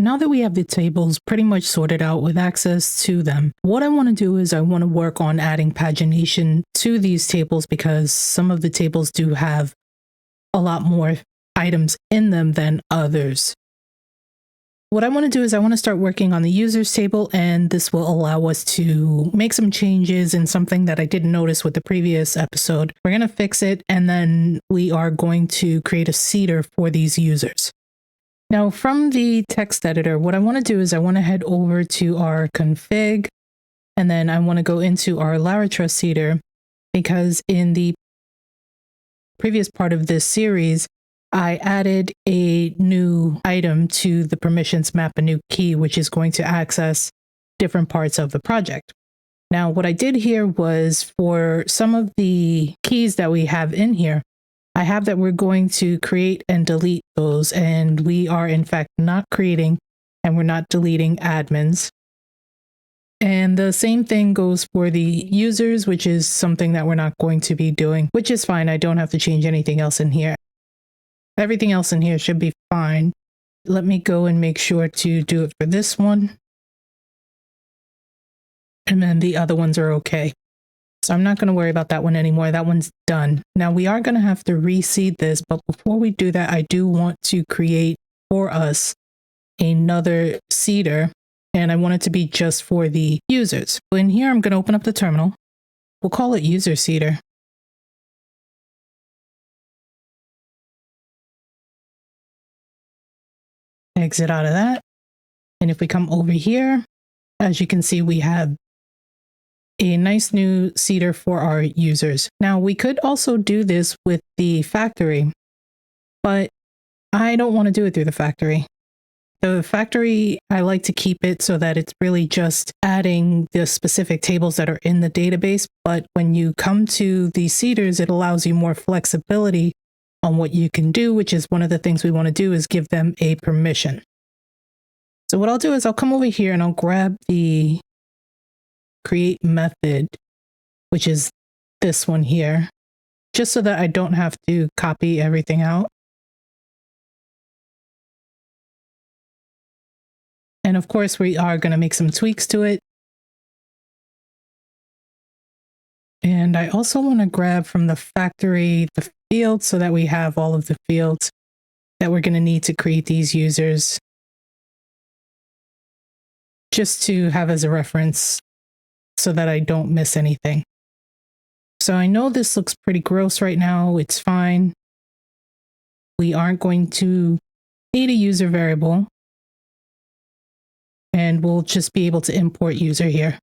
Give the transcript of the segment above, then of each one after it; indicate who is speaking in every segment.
Speaker 1: Now that we have the tables pretty much sorted out with access to them, what I want to do is I want to work on adding pagination to these tables because some of the tables do have a lot more items in them than others. What I want to do is I want to start working on the users table, and this will allow us to make some changes in something that I didn't notice with the previous episode. We're going to fix it, and then we are going to create a seeder for these users. Now from the text editor, what I want to do is I want to head over to our config, and then I want to go into our Laratrust seeder, because in the previous part of this series, I added a new item to the permissions map, a new key, which is going to access different parts of the project. Now, what I did here was for some of the keys that we have in here, I have that we're going to create and delete those, and we are in fact not creating and we're not deleting admins. And the same thing goes for the users, which is something that we're not going to be doing, which is fine. I don't have to change anything else in here. Everything else in here should be fine. Let me go and make sure to do it for this one. And then the other ones are okay. So I'm not going to worry about that one anymore. That one's done. Now we are going to have to reseed this, but before we do that, I do want to create for us another seeder, and I want it to be just for the users. In here, I'm going to open up the terminal. We'll call it user seeder. Exit out of that. And if we come over here, as you can see, we have a nice new seeder for our users. Now we could also do this with the factory, but I don't want to do it through the factory. The factory, I like to keep it so that it's really just adding the specific tables that are in the database. But when you come to the seeders, it allows you more flexibility on what you can do, which is one of the things we want to do is give them a permission. So what I'll do is I'll come over here and I'll grab the create method, which is this one here, just so that I don't have to copy everything out. And of course, we are going to make some tweaks to it. And I also want to grab from the factory the fields so that we have all of the fields that we're going to need to create these users, just to have as a reference so that I don't miss anything. So I know this looks pretty gross right now. It's fine. We aren't going to need a user variable, and we'll just be able to import user here.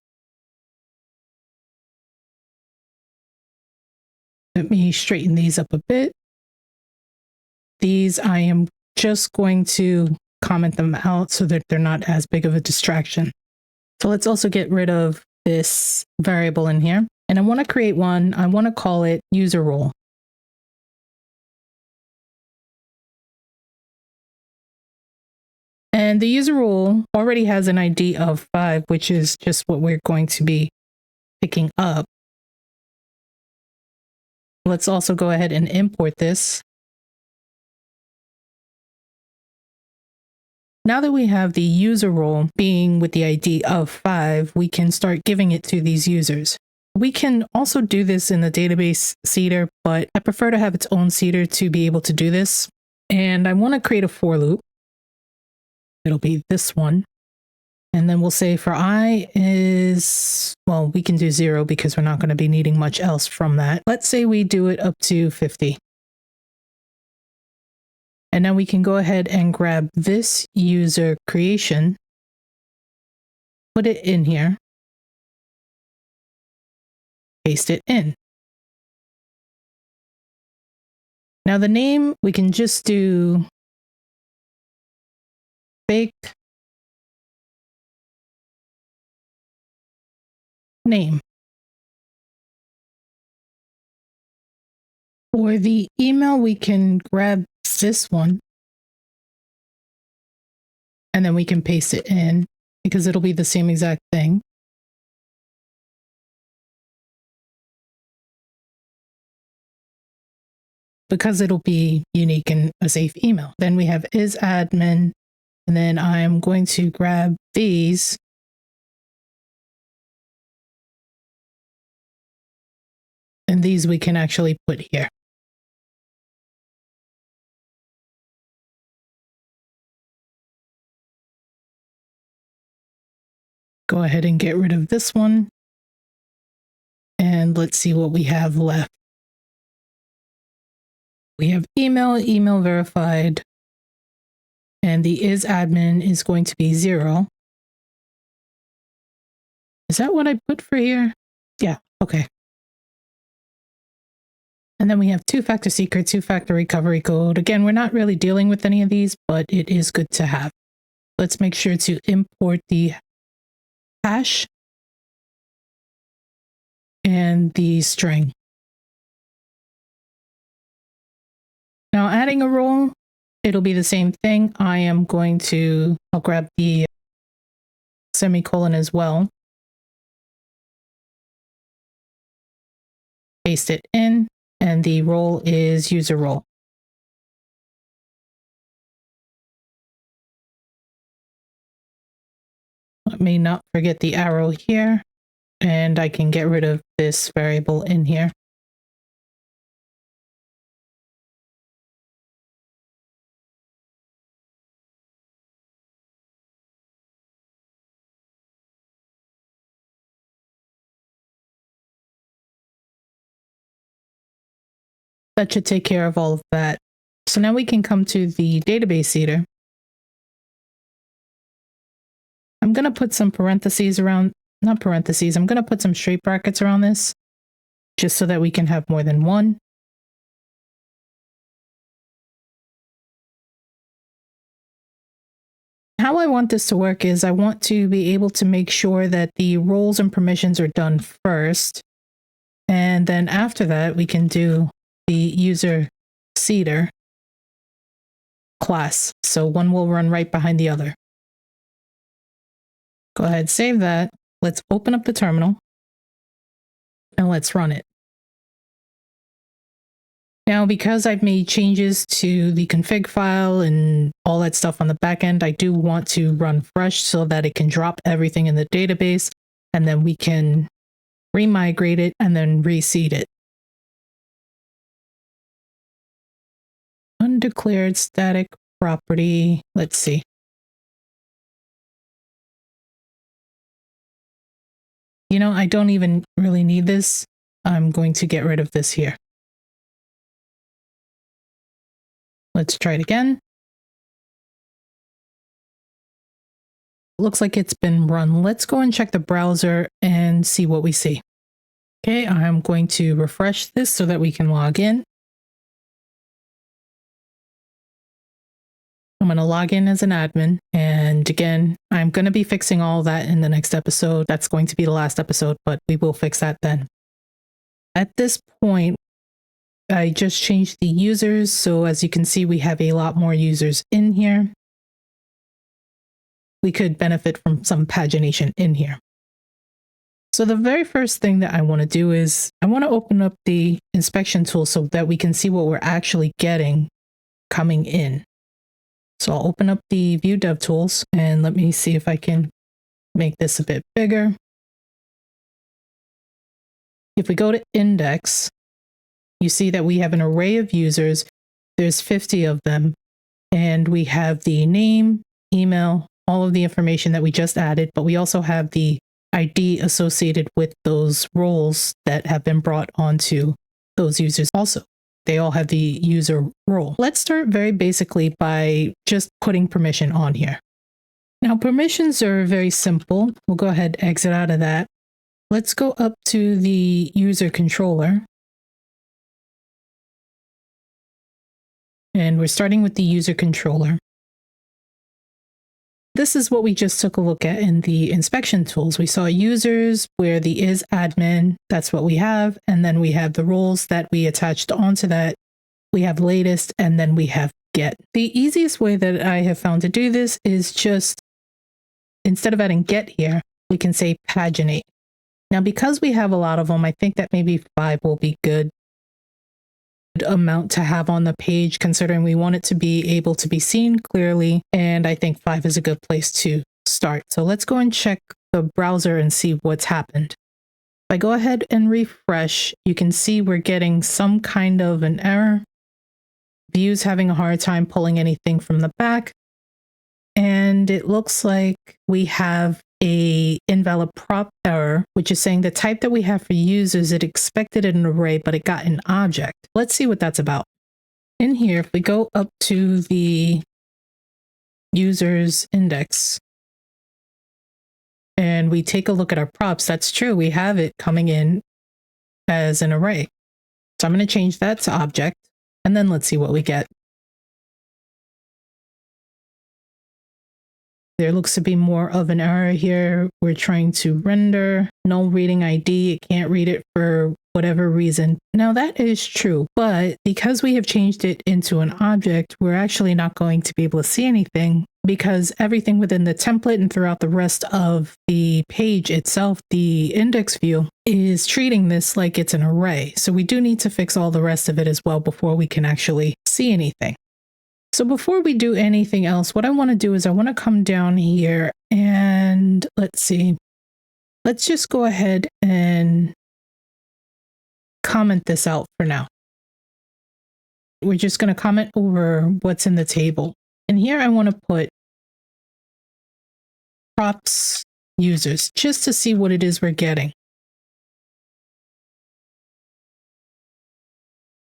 Speaker 1: Let me straighten these up a bit. These I am just going to comment them out so that they're not as big of a distraction. So let's also get rid of this variable in here. And I want to create one. I want to call it user role. And the user role already has an ID of 5, which is just what we're going to be picking up. Let's also go ahead and import this. Now that we have the user role being with the ID of 5, we can start giving it to these users. We can also do this in the database seeder, but I prefer to have its own seeder to be able to do this. And I want to create a for loop. It'll be this one. And then we'll say for I is, well, we can do 0 because we're not going to be needing much else from that. Let's say we do it up to 50. And now we can go ahead and grab this user creation, put it in here, paste it in. Now the name, we can just do fake name. For the email, we can grab this one and then we can paste it in because it'll be the same exact thing. Because it'll be unique and a safe email. Then we have is admin, And then I'm going to grab these. And these we can actually put here. Go ahead and get rid of this one. And let's see what we have left. We have email verified, and the isAdmin is going to be 0. Is that what I put for here? Yeah, okay. And then we have two-factor secret, two-factor recovery code. Again, we're not really dealing with any of these, but it is good to have. Let's make sure to import the hash and the string. Now adding a role, it'll be the same thing. I'll grab the semicolon as well. Paste it in, and the role is user role. Let me not forget the arrow here, and I can get rid of this variable in here. That should take care of all of that. So now we can come to the database seeder. I'm going to put some parentheses around, not parentheses, I'm going to put some straight brackets around this just so that we can have more than one. How I want this to work is I want to be able to make sure that the roles and permissions are done first. And then after that, we can do the user seeder class. So one will run right behind the other. Go ahead, save that. Let's open up the terminal and let's run it. Now, because I've made changes to the config file and all that stuff on the back end, I do want to run fresh so that it can drop everything in the database, and then we can remigrate it and then reseed it. Undeclared static property. Let's see. You know, I don't even really need this. I'm going to get rid of this here. Let's try it again. Looks like it's been run. Let's go and check the browser and see what we see. Okay, I'm going to refresh this so that we can log in. I'm going to log in as an admin. And again, I'm going to be fixing all that in the next episode. That's going to be the last episode, but we will fix that then. At this point, I just changed the users. So as you can see, we have a lot more users in here. We could benefit from some pagination in here. So the very first thing that I want to do is I want to open up the inspection tool so that we can see what we're actually getting coming in. So I'll open up the View Dev Tools and let me see if I can make this a bit bigger. If we go to index, you see that we have an array of users. There's 50 of them, and we have the name, email, all of the information that we just added, but we also have the ID associated with those roles that have been brought onto those users also. They all have the user role. Let's start very basically by just putting permission on here. Now, permissions are very simple. We'll go ahead and exit out of that. Let's go up to the user controller. And we're starting with the user controller. This is what we just took a look at in the inspection tools. We saw users where the isAdmin, that's what we have. And then we have the roles that we attached onto that. We have latest, and then we have get. The easiest way that I have found to do this is just, instead of adding get here, we can say paginate. Now, because we have a lot of them, I think that maybe 5 will be good. amount to have on the page, considering we want it to be able to be seen clearly. And I think 5 is a good place to start. So let's go and check the browser and see what's happened. If I go ahead and refresh, you can see we're getting some kind of an error. Vue's having a hard time pulling anything from the back. And it looks like we have a invalid prop error, which is saying the type that we have for users, it expected an array, but it got an object. Let's see what that's about. In here, if we go up to the users index and we take a look at our props, that's true. We have it coming in as an array. So I'm going to change that to object, and then let's see what we get. There looks to be more of an error here. We're trying to render null reading ID. It can't read it for whatever reason. Now that is true, but because we have changed it into an object, we're actually not going to be able to see anything, because everything within the template and throughout the rest of the page itself, the index view, is treating this like it's an array. So we do need to fix all the rest of it as well before we can actually see anything. So before we do anything else, what I want to do is I want to come down here and let's see. Let's just go ahead and comment this out for now. We're just going to comment over what's in the table. And here I want to put props users just to see what it is we're getting.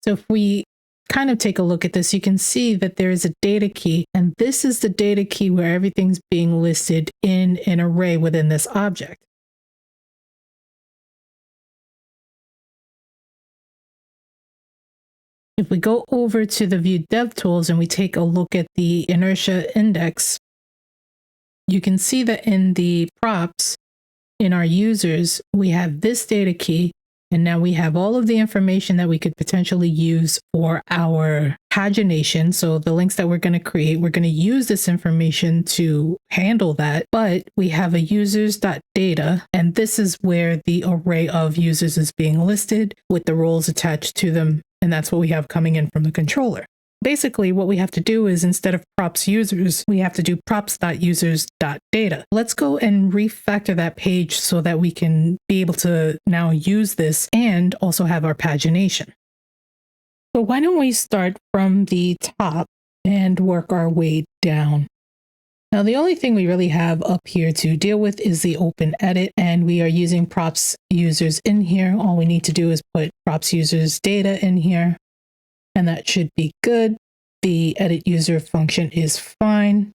Speaker 1: So if we kind of take a look at this, you can see that there is a data key, and this is the data key where everything's being listed in an array within this object. If we go over to the Vue DevTools and we take a look at the inertia index, you can see that in the props, in our users, we have this data key, and now we have all of the information that we could potentially use for our pagination. So the links that we're going to create, we're going to use this information to handle that, but we have a users.data, and this is where the array of users is being listed with the roles attached to them. And that's what we have coming in from the controller. Basically, what we have to do is instead of props users, we have to do props.users.data. Let's go and refactor that page so that we can be able to now use this and also have our pagination. So why don't we start from the top and work our way down? Now, the only thing we really have up here to deal with is the open edit, and we are using props users in here. All we need to do is put props users data in here, and that should be good. The edit user function is fine.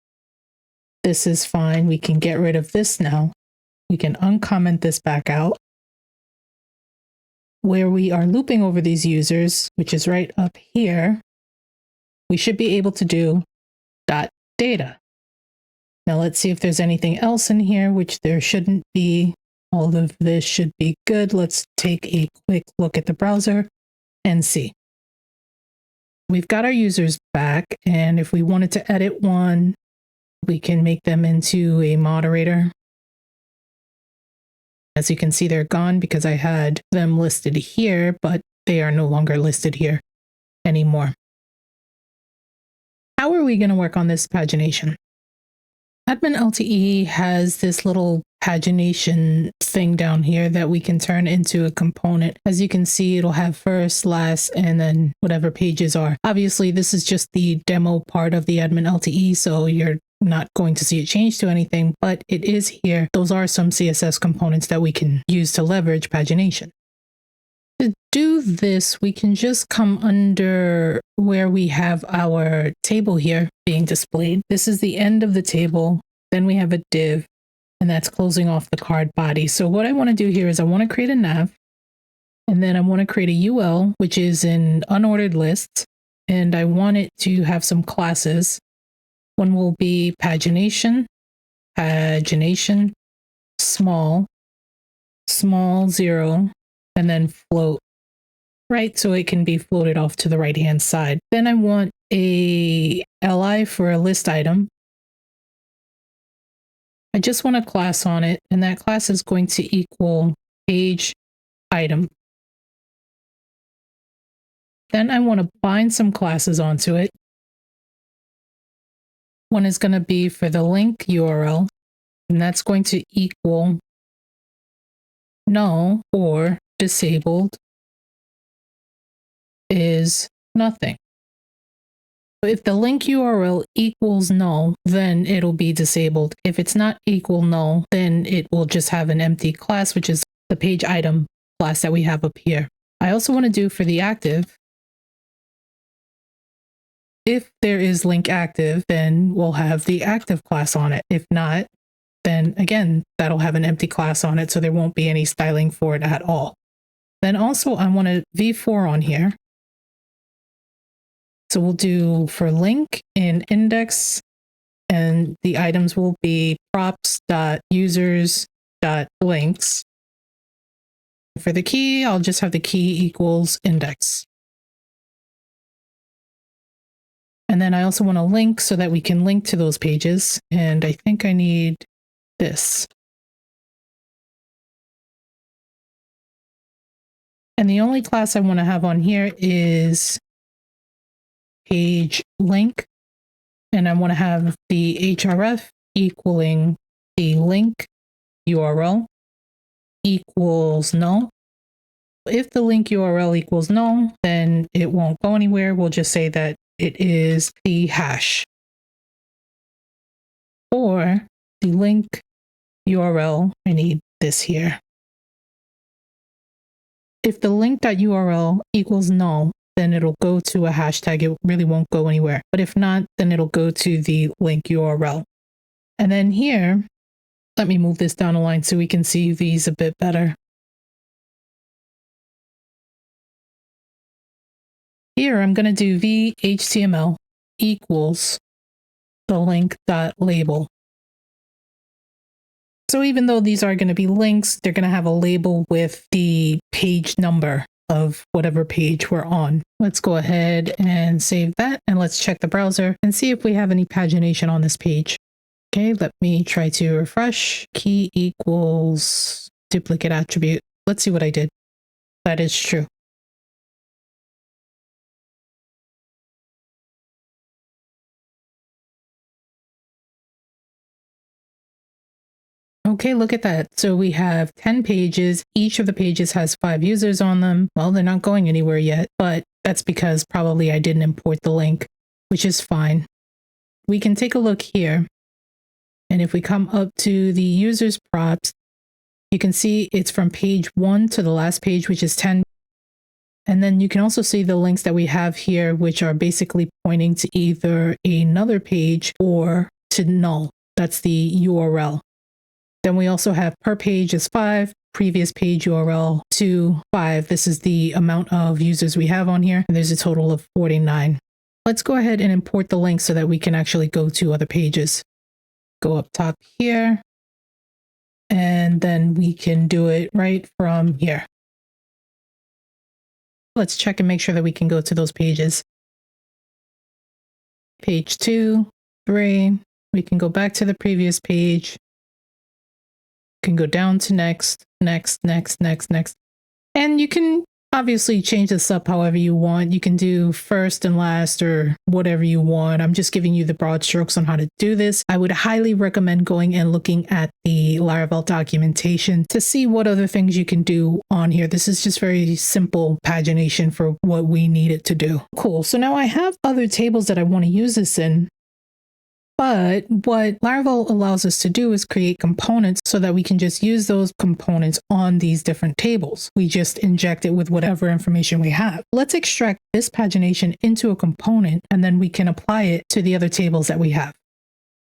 Speaker 1: This is fine. We can get rid of this now. We can uncomment this back out. Where we are looping over these users, which is right up here, we should be able to do .data. Now let's see if there's anything else in here, which there shouldn't be. All of this should be good. Let's take a quick look at the browser and see. We've got our users back, and if we wanted to edit one, we can make them into a moderator. As you can see, they're gone because I had them listed here, but they are no longer listed here anymore. How are we going to work on this pagination? AdminLTE has this little pagination thing down here that we can turn into a component. As you can see, it'll have first, last, and then whatever pages are. Obviously, this is just the demo part of the AdminLTE, so you're not going to see it change to anything, but it is here. Those are some CSS components that we can use to leverage pagination. To do this, we can just come under where we have our table here being displayed. This is the end of the table. Then we have a div, and that's closing off the card body. So what I want to do here is I want to create a nav, and then I want to create a UL, which is an unordered list, and I want it to have some classes. One will be pagination, small 0, and then float, right? So it can be floated off to the right-hand side. Then I want a li for a list item. I just want a class on it, and that class is going to equal page item. Then I want to bind some classes onto it. One is going to be for the link URL, and that's going to equal null or disabled is nothing. If the link URL equals null, then it'll be disabled. If it's not equal null, then it will just have an empty class, which is the page item class that we have up here. I also want to do for the active, if there is link active, then we'll have the active class on it. If not, then again, that'll have an empty class on it, so there won't be any styling for it at all. Then also I want a v-for on here. So we'll do for link in index, and the items will be props.users.links. For the key, I'll just have the key equals index. And then I also want a link so that we can link to those pages. And I think I need this. And the only class I want to have on here is page link, and I want to have the href equaling the link URL equals null. If the link URL equals null, then it won't go anywhere. We'll just say that it is the hash. Or the link URL, I need this here. If the link.url equals null, then it'll go to a hashtag. It really won't go anywhere. But if not, then it'll go to the link URL. And then here, let me move this down a line so we can see these a bit better. Here, I'm going to do v-html equals the link.label. So even though these are going to be links, they're going to have a label with the page number of whatever page we're on. Let's go ahead and save that, and let's check the browser and see if we have any pagination on this page. Okay, let me try to refresh. Key equals duplicate attribute. Let's see what I did. That is true. Okay, look at that. So we have 10 pages. Each of the pages has 5 users on them. Well, they're not going anywhere yet, but that's because probably I didn't import the link, which is fine. We can take a look here. And if we come up to the users props, you can see it's from page 1 to the last page, which is 10. And then you can also see the links that we have here, which are basically pointing to either another page or to null. That's the URL. Then we also have per page is 5, previous page URL to 5. This is the amount of users we have on here. And there's a total of 49. Let's go ahead and import the link so that we can actually go to other pages. Go up top here. And then we can do it right from here. Let's check and make sure that we can go to those pages. Page 2, 3. We can go back to the previous page. Can go down to next. And you can obviously change this up however you want. You can do first and last or whatever you want. I'm just giving you the broad strokes on how to do this. I would highly recommend going and looking at the Laravel documentation to see what other things you can do on here. This is just very simple pagination for what we need it to do. Cool. So now I have other tables that I want to use this in. But what Laravel allows us to do is create components so that we can just use those components on these different tables. We just inject it with whatever information we have. Let's extract this pagination into a component, and then we can apply it to the other tables that we have.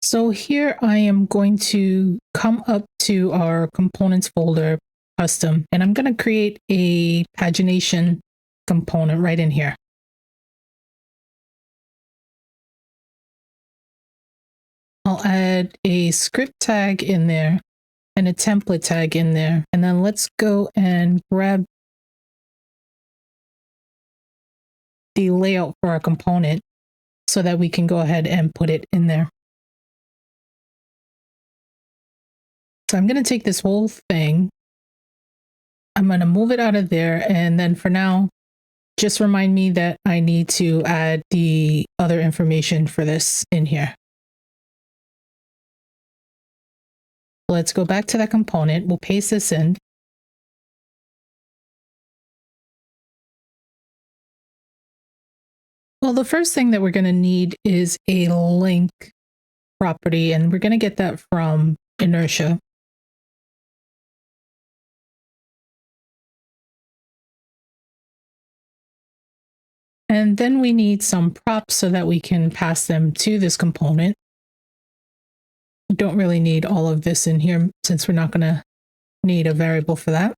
Speaker 1: So here I am going to come up to our components folder, custom, and I'm going to create a pagination component right in here. I'll add a script tag in there and a template tag in there. And then let's go and grab the layout for our component so that we can go ahead and put it in there. So I'm going to take this whole thing. I'm going to move it out of there. And then for now, just remind me that I need to add the other information for this in here. Let's go back to that component. We'll paste this in. Well, the first thing that we're going to need is a link property, and we're going to get that from Inertia. And then we need some props so that we can pass them to this component. We don't really need all of this in here since we're not going to need a variable for that.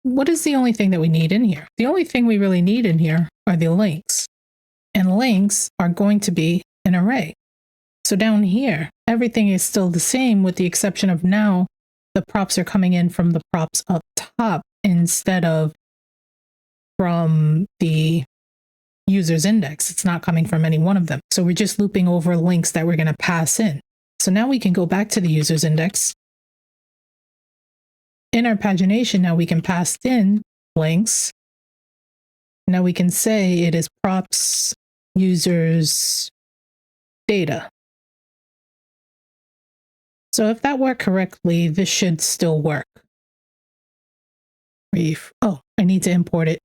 Speaker 1: What is the only thing that we need in here? The only thing we really need in here are the links. And links are going to be an array. So down here, everything is still the same with the exception of now the props are coming in from the props up top instead of from the user's index. It's not coming from any one of them. So we're just looping over links that we're going to pass in. So now we can go back to the user's index. In our pagination, now we can pass in links. Now we can say it is props users data. So if that worked correctly, this should still work. Oh, I need to import it.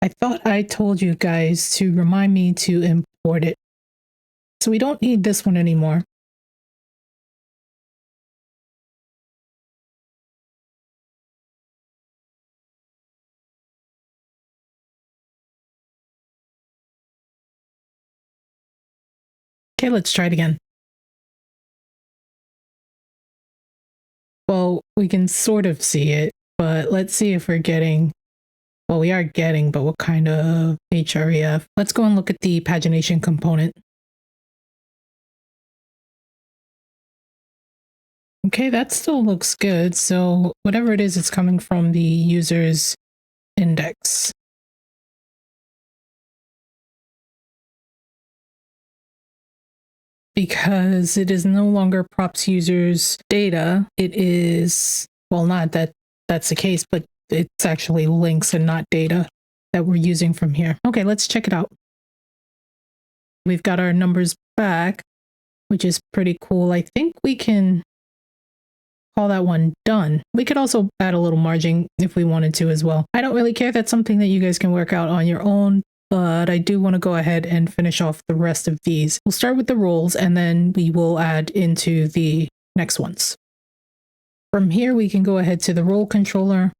Speaker 1: I thought I told you guys to remind me to import it. So we don't need this one anymore. Okay, let's try it again. Well, we can sort of see it, but let's see if we're getting, well, we are getting, but what kind of href? Let's go and look at the pagination component. Okay, that still looks good. So whatever it is, it's coming from the user's index. Because it is no longer props users data, it is, well, not that that's the case, but it's actually links and not data that we're using from here. Okay, let's check it out. We've got our numbers back, which is pretty cool. I think we can call that one done. We could also add a little margin if we wanted to as well. I don't really care. That's something that you guys can work out on your own. But I do want to go ahead and finish off the rest of these. We'll start with the roles and then we will add into the next ones. From here, we can go ahead to the role controller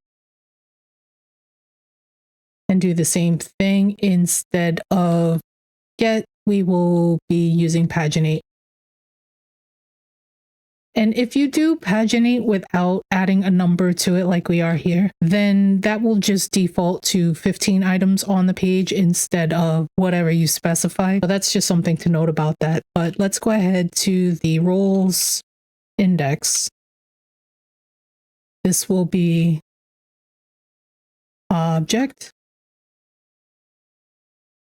Speaker 1: and do the same thing. Instead of get, we will be using paginate. And if you do paginate without adding a number to it like we are here, then that will just default to 15 items on the page instead of whatever you specify. So that's just something to note about that. But let's go ahead to the roles index. This will be object.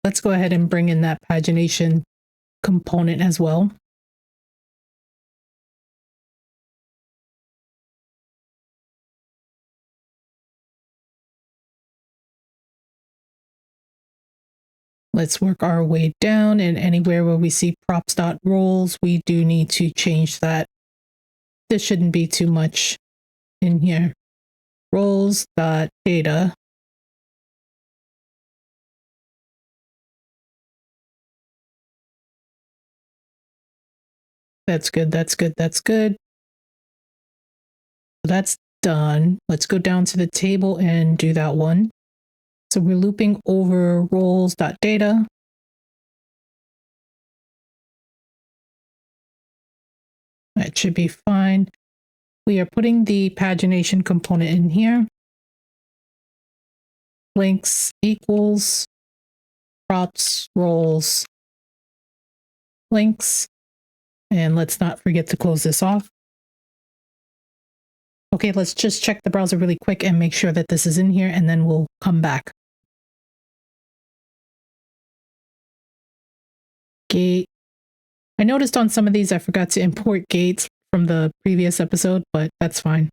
Speaker 1: Let's go ahead and bring in that pagination component as well. Let's work our way down, and anywhere where we see props.roles, we do need to change that. This shouldn't be too much in here. Roles.data. That's good, that's good, that's good. So that's done. Let's go down to the table and do that one. So we're looping over roles.data. That should be fine. We are putting the pagination component in here. Links equals props roles links. And let's not forget to close this off. Okay, let's just check the browser really quick and make sure that this is in here, and then we'll come back. Gate. I noticed on some of these I forgot to import gates from the previous episode, but that's fine.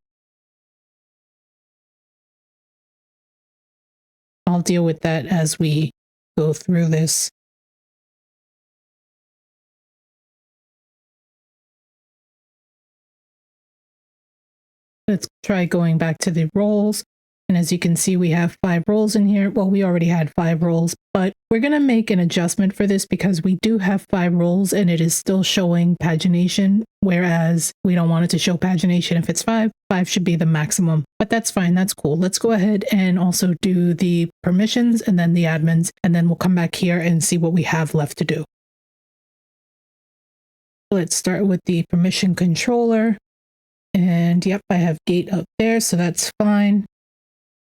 Speaker 1: I'll deal with that as we go through this. Let's try going back to the roles. And as you can see, we have 5 roles in here. Well, we already had 5 roles, but we're going to make an adjustment for this because we do have 5 roles and it is still showing pagination, whereas we don't want it to show pagination if it's 5. 5 should be the maximum, but that's fine. That's cool. Let's go ahead and also do the permissions and then the admins, and then we'll come back here and see what we have left to do. Let's start with the permission controller. And yep, I have gate up there, so that's fine.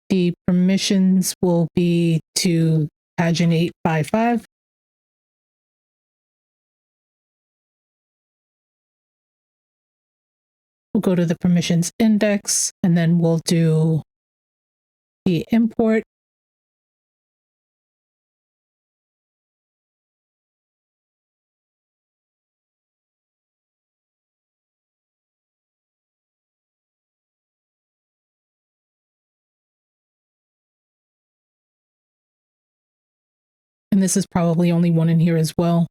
Speaker 1: The permissions will be to paginate by 5. We'll go to the permissions index, and then we'll do the import. And this is probably only one in here as well.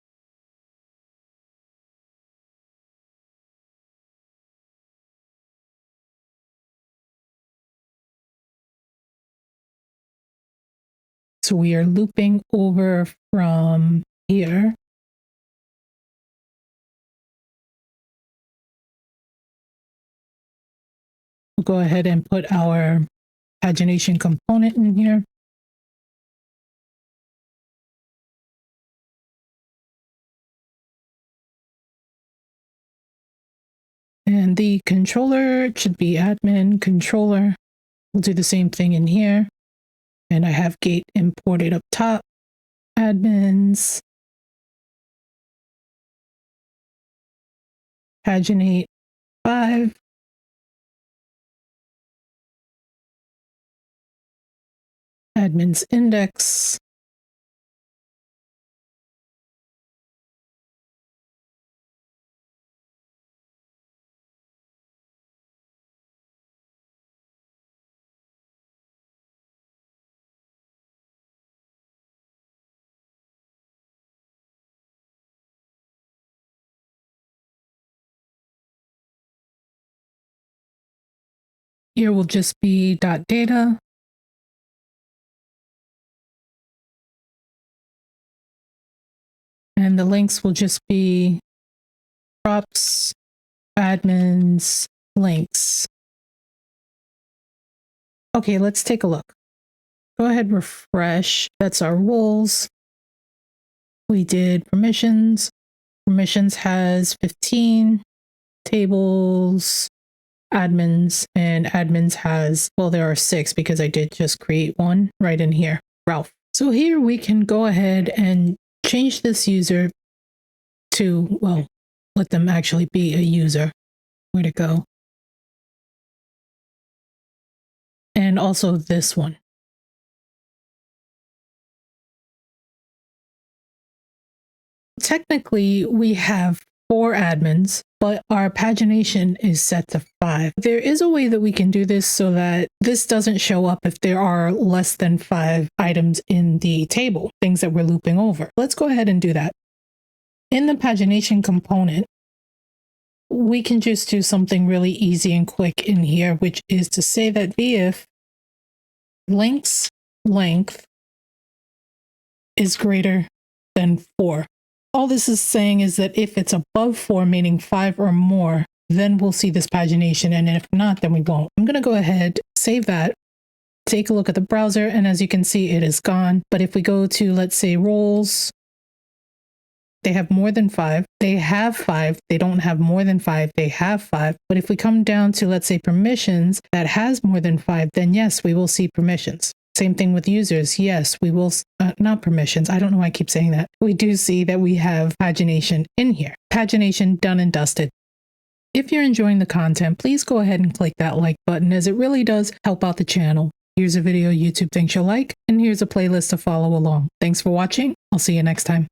Speaker 1: So we are looping over from here. We'll go ahead and put our pagination component in here. And the controller should be admin controller. We'll do the same thing in here. And I have gate imported up top. Admins. Paginate 5. Admins index. Here will just be .data. And the links will just be props, admins, links. Okay, let's take a look. Go ahead, refresh. That's our roles. We did permissions. Permissions has 15 tables, admins, and admins has, well, there are 6 because I did just create one right in here, Ralph. So here we can go ahead and change this user to, well, let them actually be a user. Where'd it go? And also this one. Technically, we have 4 admins, but our pagination is set to 5. There is a way that we can do this so that this doesn't show up if there are less than 5 items in the table, things that we're looping over. Let's go ahead and do that. In the pagination component, we can just do something really easy and quick in here, which is to say that if links length is greater than 4. All this is saying is that if it's above 4, meaning 5 or more, then we'll see this pagination, and if not, then we won't. I'm going to go ahead, save that, take a look at the browser, and as you can see, it is gone. But if we go to, let's say, roles, they have more than 5. They have 5. They don't have more than 5. They have 5. But if we come down to, let's say, permissions that has more than 5, then yes, we will see permissions. Same thing with users. Yes, we will, not permissions. I don't know why I keep saying that. We do see that we have pagination in here. Pagination done and dusted. If you're enjoying the content, please go ahead and click that like button, as it really does help out the channel. Here's a video YouTube thinks you'll like, and here's a playlist to follow along. Thanks for watching. I'll see you next time.